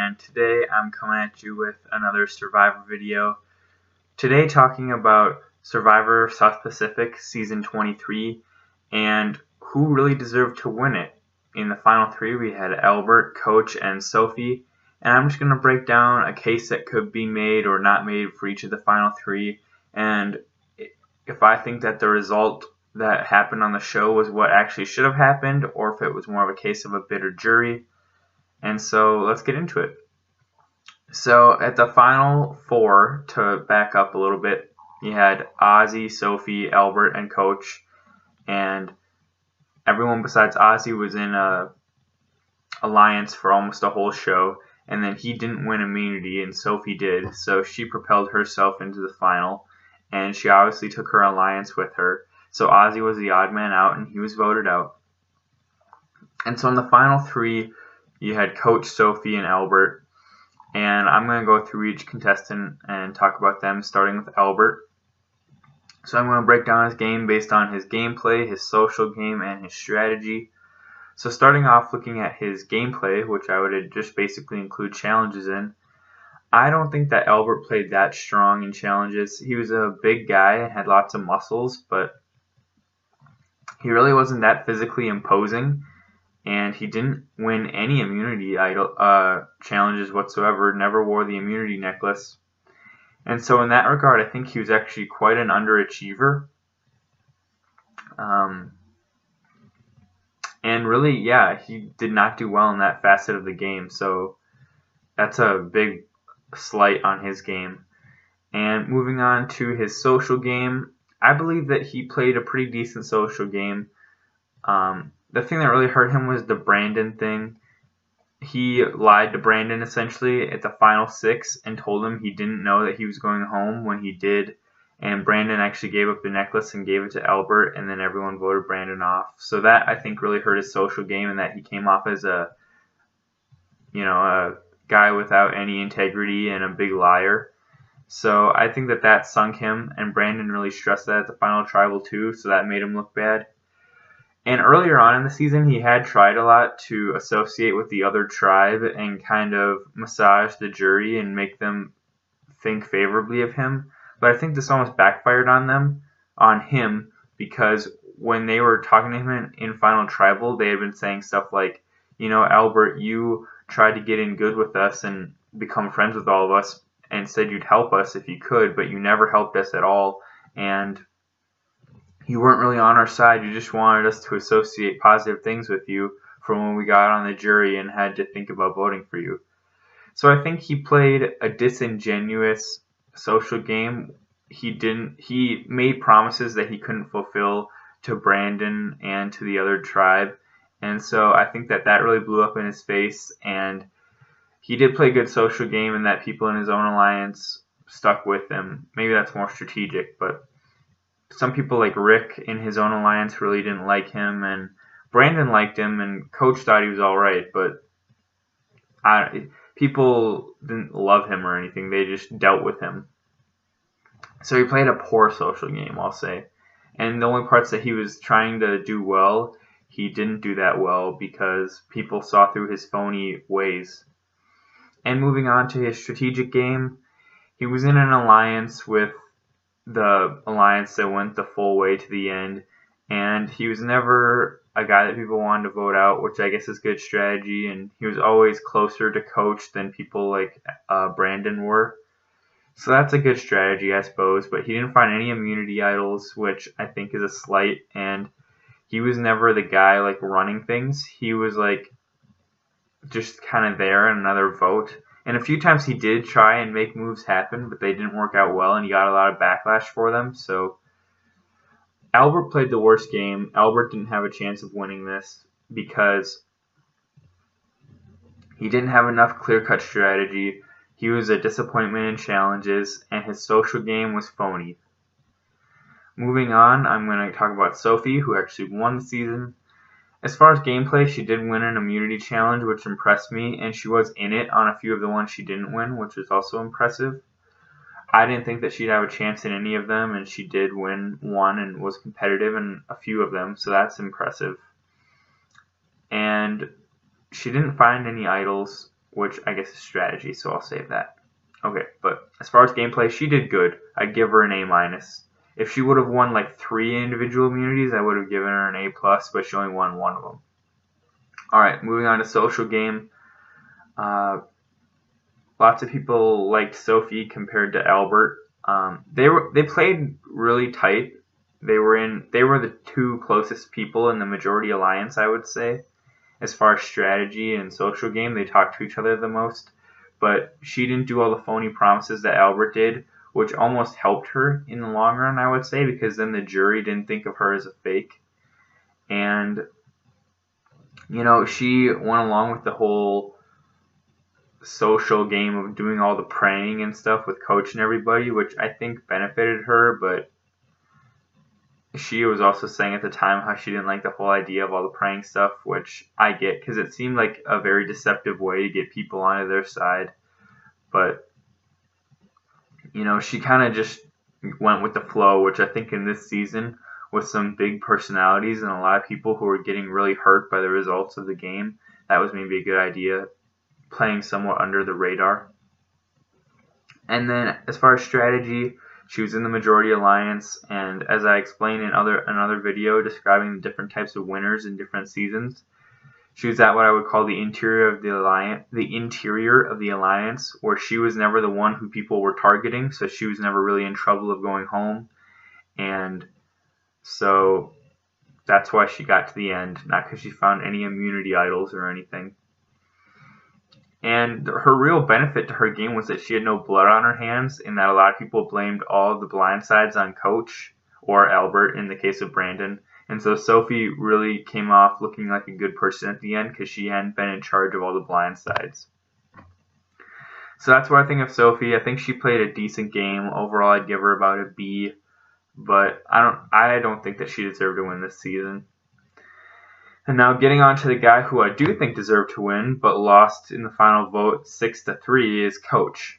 and today I'm coming at you with another Survivor video. Today talking about Survivor South Pacific Season 23 and who really deserved to win it. In the final three we had Albert, Coach, and Sophie, and I'm just going to break down a case that could be made or not made for each of the final three, and if I think that the result that happened on the show was what actually should have happened, or if it was more of a case of a bitter jury. And so let's get into it. So at the final four, to back up a little bit, you had Ozzy, Sophie, Albert, and Coach, and everyone besides Ozzy was in a alliance for almost the whole show, and then he didn't win immunity and Sophie did, so she propelled herself into the final, and she obviously took her alliance with her. So Ozzy was the odd man out, and he was voted out. And so in the final three, you had Coach, Sophie, and Albert. And I'm going to go through each contestant and talk about them, starting with Albert. So I'm going to break down his game based on his gameplay, his social game, and his strategy. So starting off looking at his gameplay, which I would just basically include challenges in, I don't think that Albert played that strong in challenges. He was a big guy and had lots of muscles, but he really wasn't that physically imposing, and he didn't win any immunity challenges whatsoever, never wore the immunity necklace. And so in that regard, I think he was actually quite an underachiever. And really, yeah, he did not do well in that facet of the game, so that's a big slight on his game. And moving on to his social game, I believe that he played a pretty decent social game. The thing that really hurt him was the Brandon thing. He lied to Brandon essentially at the final six and told him he didn't know that he was going home when he did. And Brandon actually gave up the necklace and gave it to Albert, and then everyone voted Brandon off. So that, I think, really hurt his social game, and that he came off as a guy without any integrity and a big liar. So I think that sunk him, and Brandon really stressed that at the final tribal too, so that made him look bad. And earlier on in the season, he had tried a lot to associate with the other tribe and kind of massage the jury and make them think favorably of him. But I think this almost backfired on him, because when they were talking to him in final tribal, they had been saying stuff like, Albert, you tried to get in good with us and become friends with all of us, and said you'd help us if you could, but you never helped us at all, and you weren't really on our side. You just wanted us to associate positive things with you from when we got on the jury and had to think about voting for you. So I think he played a disingenuous social game. He made promises that he couldn't fulfill to Brandon and to the other tribe, and so I think that really blew up in his face, and he did play a good social game, and that people in his own alliance stuck with him. Maybe that's more strategic, but some people like Rick in his own alliance really didn't like him, and Brandon liked him, and Coach thought he was alright, but people didn't love him or anything. They just dealt with him. So he played a poor social game, I'll say. And the only parts that he was trying to do well, he didn't do that well because people saw through his phony ways. And moving on to his strategic game, he was in an alliance with the alliance that went the full way to the end, and he was never a guy that people wanted to vote out, which I guess is good strategy, and he was always closer to Coach than people like Brandon were. So that's a good strategy, I suppose, but he didn't find any immunity idols, which I think is a slight, and he was never the guy like running things. He was like just kind of there in another vote. And a few times he did try and make moves happen, but they didn't work out well, and he got a lot of backlash for them. So Albert played the worst game. Albert didn't have a chance of winning this because he didn't have enough clear-cut strategy. He was a disappointment in challenges, and his social game was phony. Moving on, I'm going to talk about Sophie, who actually won the season. As far as gameplay, she did win an immunity challenge, which impressed me, and she was in it on a few of the ones she didn't win, which was also impressive. I didn't think that she'd have a chance in any of them, and she did win one and was competitive in a few of them, so that's impressive. And she didn't find any idols. which I guess is strategy, so I'll save that. Okay, but as far as gameplay, she did good. I'd give her an A-. If she would have won like 3 individual immunities, I would have given her an A+, but she only won 1 of them. Alright, moving on to social game. Lots of people liked Sophie compared to Albert. They played really tight. They were the 2 closest people in the majority alliance, I would say. As far as strategy and social game, they talked to each other the most. But she didn't do all the phony promises that Albert did, which almost helped her in the long run, I would say, because then the jury didn't think of her as a fake. And, you know, she went along with the whole social game of doing all the praying and stuff with Coach and everybody, which I think benefited her, but she was also saying at the time how she didn't like the whole idea of all the praying stuff, which I get, because it seemed like a very deceptive way to get people onto their side. But, you know, she kind of just went with the flow, which I think in this season, with some big personalities and a lot of people who were getting really hurt by the results of the game, that was maybe a good idea, playing somewhat under the radar. And then as far as strategy, she was in the majority alliance, and as I explained in another video describing the different types of winners in different seasons, she was at what I would call the interior of the alliance, where she was never the one who people were targeting, so she was never really in trouble of going home. And so that's why she got to the end, not because she found any immunity idols or anything. And her real benefit to her game was that she had no blood on her hands, in that a lot of people blamed all of the blindsides on Coach or Albert in the case of Brandon. And so Sophie really came off looking like a good person at the end because she hadn't been in charge of all the blindsides. So that's what I think of Sophie. I think she played a decent game. Overall, I'd give her about a B, but I don't think that she deserved to win this season. And now getting on to the guy who I do think deserved to win, but lost in the final vote 6-3, is Coach.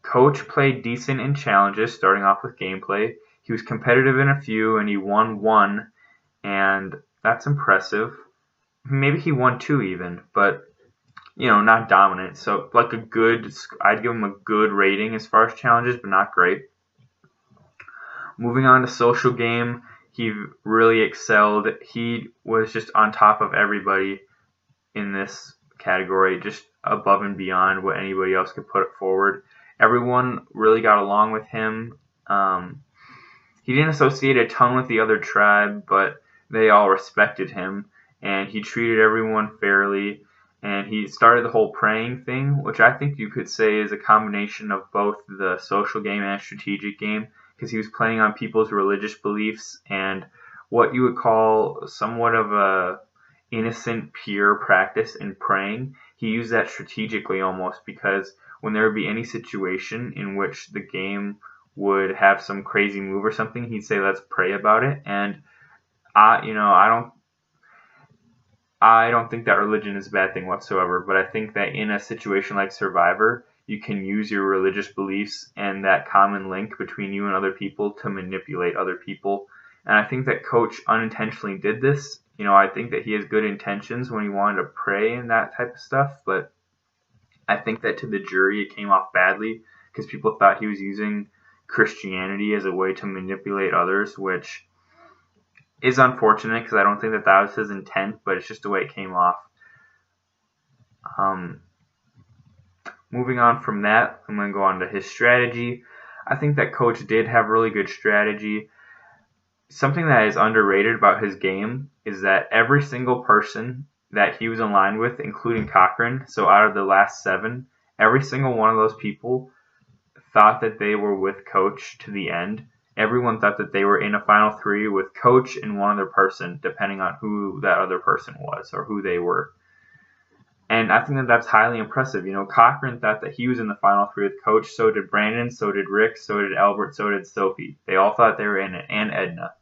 Coach played decent in challenges, starting off with gameplay. He was competitive in a few, and he won 1, and that's impressive. Maybe he won 2 even, but, you know, not dominant. So, like I'd give him a good rating as far as challenges, but not great. Moving on to social game, he really excelled. He was just on top of everybody in this category, just above and beyond what anybody else could put forward. Everyone really got along with him. He didn't associate a ton with the other tribe, but they all respected him, and he treated everyone fairly. And he started the whole praying thing, which I think you could say is a combination of both the social game and strategic game, because he was playing on people's religious beliefs and what you would call somewhat of a innocent, pure practice in praying. He used that strategically almost, because when there would be any situation in which the game would have some crazy move or something, he'd say, let's pray about it. And I don't think that religion is a bad thing whatsoever, but I think that in a situation like Survivor, you can use your religious beliefs and that common link between you and other people to manipulate other people. And I think that Coach unintentionally did this. You know, I think that he has good intentions when he wanted to pray and that type of stuff, but I think that to the jury it came off badly because people thought he was using Christianity as a way to manipulate others, which is unfortunate because I don't think that that was his intent, but it's just the way it came off. Moving on from that, I'm going to go on to his strategy. I think that Coach did have really good strategy. Something that is underrated about his game is that every single person that he was in line with, including Cochran, so out of the last 7, every single one of those people thought that they were with Coach to the end. Everyone thought that they were in a final 3 with Coach and one other person, depending on who that other person was or who they were. And I think that that's highly impressive. You know, Cochran thought that he was in the final 3 with Coach. So did Brandon. So did Rick. So did Albert. So did Sophie. They all thought they were in it, and Edna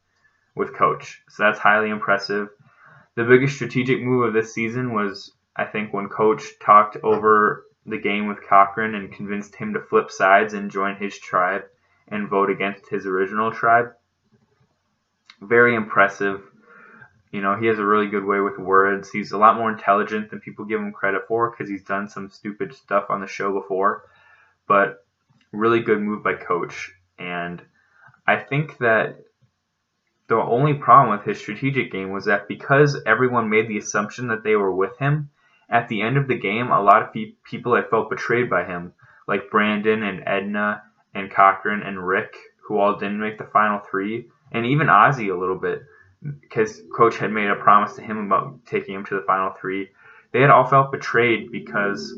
with Coach. So that's highly impressive. The biggest strategic move of this season was, I think, when Coach talked over the game with Cochran and convinced him to flip sides and join his tribe and vote against his original tribe. Very impressive. You know, he has a really good way with words. He's a lot more intelligent than people give him credit for because he's done some stupid stuff on the show before. But really good move by Coach. And I think that the only problem with his strategic game was that because everyone made the assumption that they were with him, at the end of the game, a lot of people had felt betrayed by him, like Brandon and Edna and Cochran and Rick, who all didn't make the final three, and even Ozzy a little bit, because Coach had made a promise to him about taking him to the final three. They had all felt betrayed because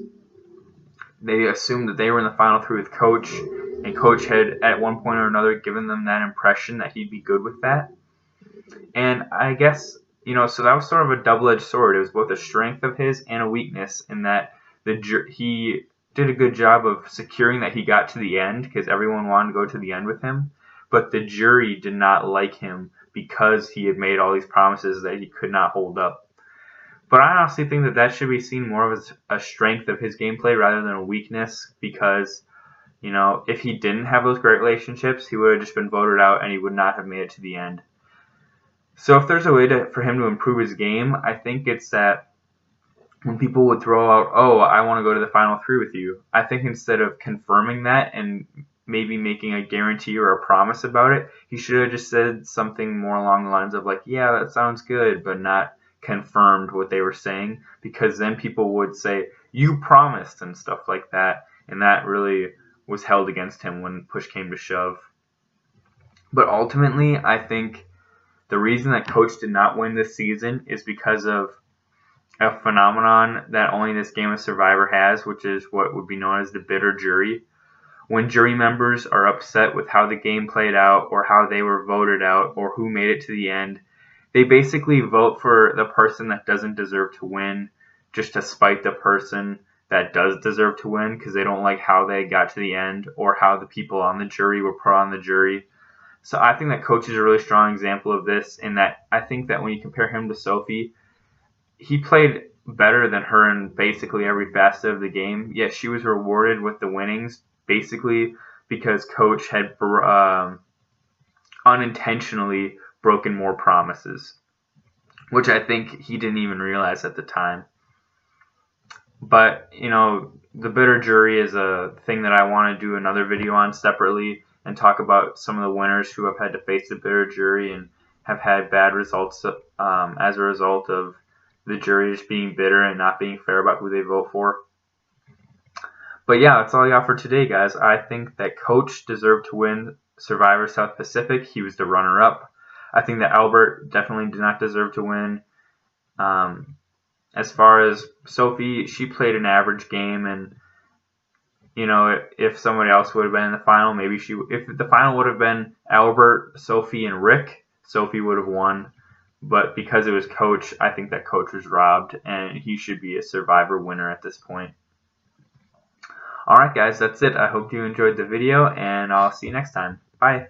they assumed that they were in the final three with Coach, and Coach had at one point or another given them that impression that he'd be good with that. And I guess, you know, so that was sort of a double-edged sword. It was both a strength of his and a weakness in that he did a good job of securing that he got to the end because everyone wanted to go to the end with him, but the jury did not like him because he had made all these promises that he could not hold up. But I honestly think that that should be seen more as a strength of his gameplay rather than a weakness because, you know, if he didn't have those great relationships, he would have just been voted out and he would not have made it to the end. So if there's a way for him to improve his game, I think it's that when people would throw out, oh, I want to go to the final three with you, I think instead of confirming that and maybe making a guarantee or a promise about it, he should have just said something more along the lines of like, yeah, that sounds good, but not confirmed what they were saying, because then people would say, you promised and stuff like that, and that really was held against him when push came to shove. But ultimately, I think the reason that Coach did not win this season is because of a phenomenon that only this game of Survivor has, which is what would be known as the bitter jury. When jury members are upset with how the game played out or how they were voted out or who made it to the end, they basically vote for the person that doesn't deserve to win just to spite the person that does deserve to win because they don't like how they got to the end or how the people on the jury were put on the jury. So I think that Coach is a really strong example of this in that I think that when you compare him to Sophie, he played better than her in basically every facet of the game, yet she was rewarded with the winnings basically because Coach had unintentionally broken more promises, which I think he didn't even realize at the time. But, you know, the bitter jury is a thing that I want to do another video on separately and talk about some of the winners who have had to face the bitter jury and have had bad results as a result of the jury just being bitter and not being fair about who they vote for. But yeah, that's all I got for today, guys. I think that Coach deserved to win Survivor South Pacific. He was the runner-up. I think that Albert definitely did not deserve to win. As far as Sophie, she played an average game, and you know, if somebody else would have been in the final, maybe if the final would have been Albert, Sophie, and Rick, Sophie would have won. But because it was Coach, I think that Coach was robbed, and he should be a Survivor winner at this point. Alright guys, that's it. I hope you enjoyed the video, and I'll see you next time. Bye.